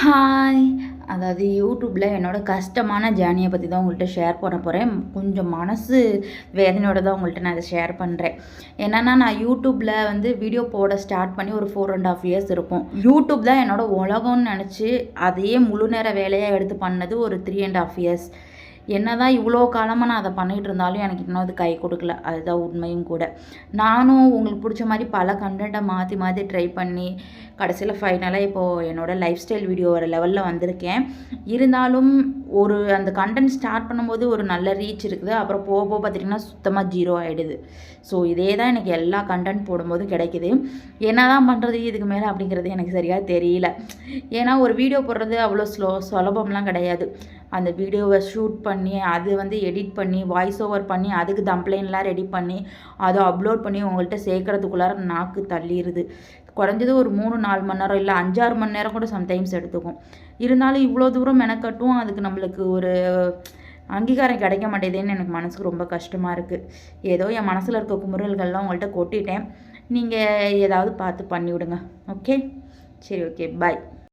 Hi. அதாவது யூடியூப்பில் என்னோடய கஷ்டமான ஜேர்னியை பற்றி தான் உங்கள்கிட்ட ஷேர் பண்ண போகிறேன். கொஞ்சம் மனசு வேதனையோட தான் உங்கள்கிட்ட நான் இதை ஷேர் பண்ணுறேன். என்னென்னா, நான் யூடியூப்பில் வந்து வீடியோ போட ஸ்டார்ட் பண்ணி ஒரு 4.5 இயர்ஸ் இருக்கும். யூடியூப் தான் என்னோடய உலகம்னு நினச்சி அதையே முழு நேர வேலையாக எடுத்து பண்ணது ஒரு 3.5 இயர்ஸ். என்னதான் இவ்வளோ காலமாக நான் அதை பண்ணிகிட்டு இருந்தாலும் எனக்கு இன்னும் அது கை கொடுக்கல. அதுதான் உண்மையும் கூட. நானும் உங்களுக்கு பிடிச்ச மாதிரி பல கண்டென்ட்டை மாற்றி மாற்றி ட்ரை பண்ணி கடைசியில் ஃபைனலாக இப்போது என்னோடய லைஃப் ஸ்டைல் வீடியோ வர லெவலில் வந்திருக்கேன். இருந்தாலும் அந்த கண்டென்ட் ஸ்டார்ட் பண்ணும்போது ஒரு நல்ல ரீச் இருக்குது. அப்புறம் போக போக பார்த்திங்கன்னா சுத்தமாக ஜீரோ ஆகிடுது. ஸோ இதே தான் எனக்கு எல்லா கண்டென்ட் போடும்போது கிடைக்கிது. என்ன தான் பண்ணுறது இதுக்கு மேலே அப்படிங்கிறது எனக்கு சரியாக தெரியல. ஏன்னா ஒரு வீடியோ போடுறது அவ்வளோ சுலபம்லாம் கிடையாது. அந்த வீடியோவை ஷூட் பண்ணி அது வந்து எடிட் பண்ணி வாய்ஸ் ஓவர் பண்ணி அதுக்கு தம்ப்ளைன்லாம் ரெடி பண்ணி அதை அப்லோட் பண்ணி உங்கள்கிட்ட சேர்க்குறதுக்குள்ளார நாக்கு தள்ளிடுது. குறைஞ்சது ஒரு 3-4 மணி நேரம் இல்லை 5-6 மணி நேரம் கூட சம்டைம்ஸ் எடுத்துக்கும். இருந்தாலும் இவ்வளோ தூரம் மெனக்கட்டும் அதுக்கு நம்மளுக்கு ஒரு அங்கீகாரம் கிடைக்க மாட்டேதுன்னு எனக்கு மனசுக்கு ரொம்ப கஷ்டமாக இருக்குது. ஏதோ என் மனசில் இருக்க குமுறல்கள்லாம் உங்கள்கிட்ட கொட்டிட்டேன். நீங்கள் ஏதாவது பார்த்து பண்ணிவிடுங்க. ஓகே, சரி, ஓகே, பாய்.